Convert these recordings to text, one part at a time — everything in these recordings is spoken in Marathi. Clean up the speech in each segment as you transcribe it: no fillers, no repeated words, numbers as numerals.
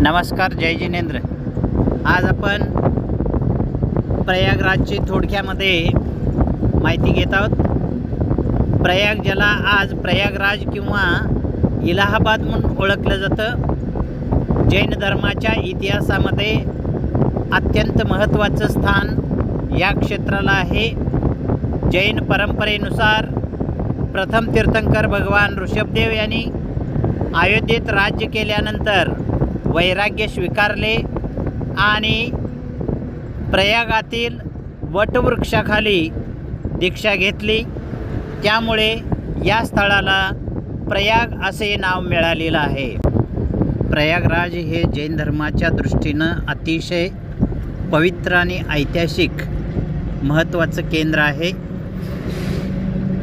नमस्कार, जय जिनेंद्र। आज आपण प्रयागराजची थोडक्यामध्ये माहिती घेत आहोत। प्रयाग ज्याला आज प्रयागराज किंवा इलाहाबाद म्हणून ओळखलं जातं, जैन धर्माच्या इतिहासामध्ये अत्यंत महत्त्वाचं स्थान या क्षेत्राला आहे। जैन परंपरेनुसार प्रथम तीर्थंकर भगवान ऋषभदेव यांनी अयोध्येत राज्य केल्यानंतर वैराग्य स्वीकारले आणि प्रयागातील वटवृक्षाखाली दीक्षा घेतली। त्यामुळे या स्थळाला प्रयाग असे नाव मिळालेलं आहे। प्रयागराज हे जैन धर्माच्या दृष्टीनं अतिशय पवित्र आणि ऐतिहासिक महत्त्वाचं केंद्र आहे।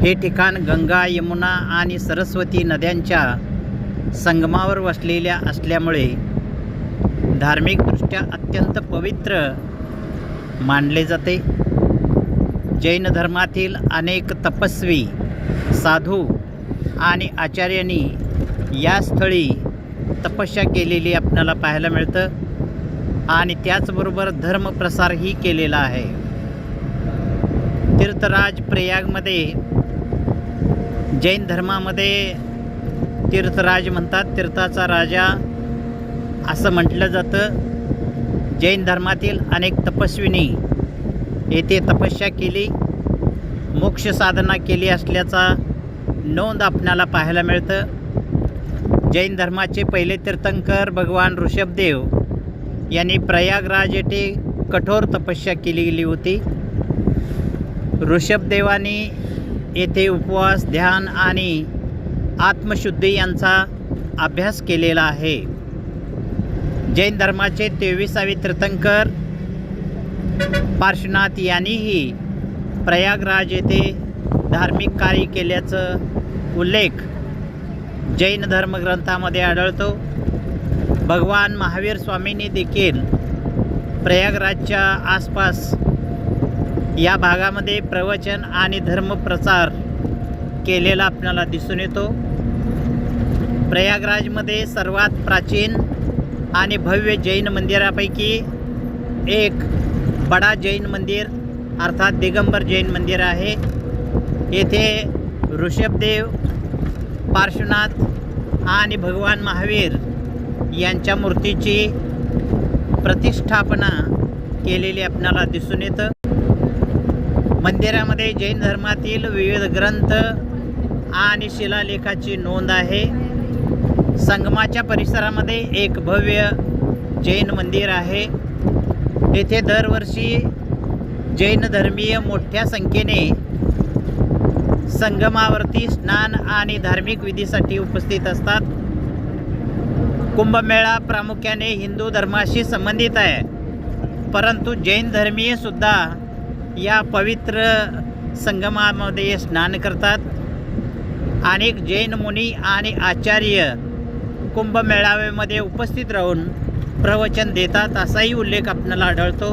हे ठिकाण गंगा, यमुना आणि सरस्वती नद्यांच्या संगमावर वसलेल्या असल्यामुळे धार्मिकदृष्ट्या अत्यंत पवित्र मानले जाते। जैन धर्मातील अनेक तपस्वी, साधू आणि आचार्यांनी या स्थळी तपस्या केलेली आपल्याला पाहायला मिळतं आणि त्याचबरोबर धर्मप्रसारही केलेला आहे। तीर्थराज प्रयागमध्ये जैन धर्मामध्ये तीर्थराज म्हणतात, तीर्थाचा राजा असं म्हटलं जातं। जैन धर्मातील अनेक तपस्वींनी येथे तपस्या केली, मोक्ष साधना केली असल्याचा नोंद आपल्याला पाहायला मिळतं। जैन धर्माचे पहिले तीर्थंकर भगवान ऋषभदेव यांनी प्रयागराज येथे कठोर तपस्या केली गेली होती। ऋषभदेवांनी येथे उपवास, ध्यान आणि आत्मशुद्धी यांचा अभ्यास केलेला आहे। जैन धर्माचे 23वे तीर्थंकर पार्श्वनाथ यांनीही प्रयागराज येथे धार्मिक कार्य केल्याचं उल्लेख जैन धर्मग्रंथामध्ये आढळतो। भगवान महावीर स्वामींनी देखील प्रयागराजच्या आसपास या भागामध्ये प्रवचन आणि धर्मप्रचार केलेला आपल्याला दिसून येतो। प्रयागराजमध्ये सर्वात प्राचीन आणि भव्य जैन मंदिरापैकी एक बडा जैन मंदिर अर्थात दिगंबर जैन मंदिर आहे। येथे ऋषभदेव, पार्श्वनाथ आणि भगवान महावीर यांच्या मूर्तीची प्रतिष्ठापना केलेली आपल्याला दिसून येतं। मंदिरामध्ये जैन धर्मातील विविध ग्रंथ आणि शिलालेखाची नोंद आहे। संगमाच्या परिसरामध्ये एक भव्य जैन मंदिर आहे। येथे दरवर्षी जैन धर्मीय मोठ्या संख्येने संगमावरती स्नान आणि धार्मिक विधीसाठी उपस्थित असतात। कुंभमेळा प्रामुख्याने हिंदू धर्माशी संबंधित आहे, परंतु जैन धर्मीय सुद्धा या पवित्र संगमामध्ये स्नान करतात। अनेक जैन मुनी आणि आचार्य कुंभमेळाव्यामध्ये उपस्थित राहून प्रवचन देतात असाही उल्लेख आपल्याला आढळतो।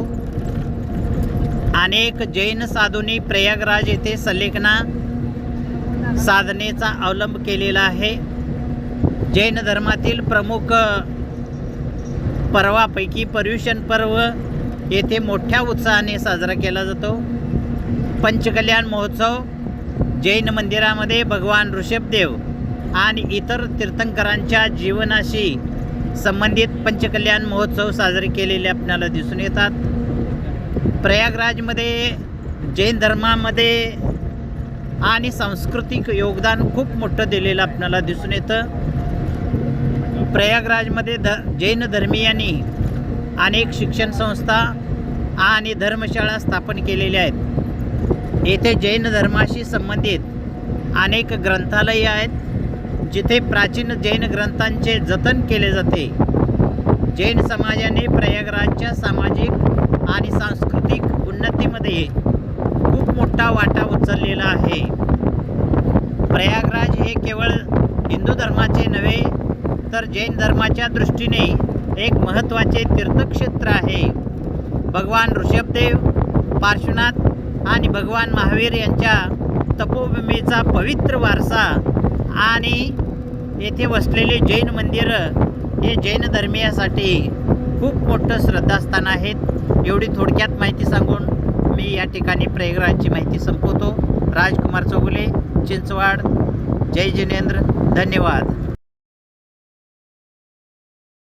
अनेक जैन साधूंनी प्रयागराज येथे सल्लेखना साधनेचा अवलंब केलेला आहे। जैन धर्मातील प्रमुख पर्वापैकी पर्युषण पर्व येथे मोठ्या उत्साहाने साजरा केला जातो। पंचकल्याण महोत्सव जैन मंदिरामध्ये भगवान ऋषभदेव आणि इतर तीर्थंकरांच्या जीवनाशी संबंधित पंचकल्याण महोत्सव साजरे केलेले आपल्याला दिसून येतात। प्रयागराजमध्ये जैन धर्मामध्ये आणि सांस्कृतिक योगदान खूप मोठं दिलेलं आपल्याला दिसून येतं। प्रयागराजमध्ये जैन धर्मीयांनी अनेक शिक्षण संस्था आणि धर्मशाळा स्थापन केलेल्या आहेत। येथे जैन धर्माशी संबंधित अनेक ग्रंथालये आहेत, जिथे प्राचीन जैन ग्रंथांचे जतन केले जाते। जैन समाजाने प्रयागराजच्या सामाजिक आणि सांस्कृतिक उन्नतीमध्ये खूप मोठा वाटा उचललेला आहे। प्रयागराज हे केवळ हिंदू धर्माचे नव्हे तर जैन धर्माच्या दृष्टीने एक महत्त्वाचे तीर्थक्षेत्र आहे। भगवान ऋषभदेव, पार्श्वनाथ आणि भगवान महावीर यांच्या तपोभूमीचा पवित्र वारसा आणि येथे वसलेले जैन मंदिरं हे जैन धर्मीयासाठी खूप मोठं श्रद्धास्थान आहेत. एवढी थोडक्यात माहिती सांगून मी या ठिकाणी प्रयागराजची माहिती संपवतो. राजकुमार चौगुले, चिंचवाड. जय जिनेंद्र. धन्यवाद.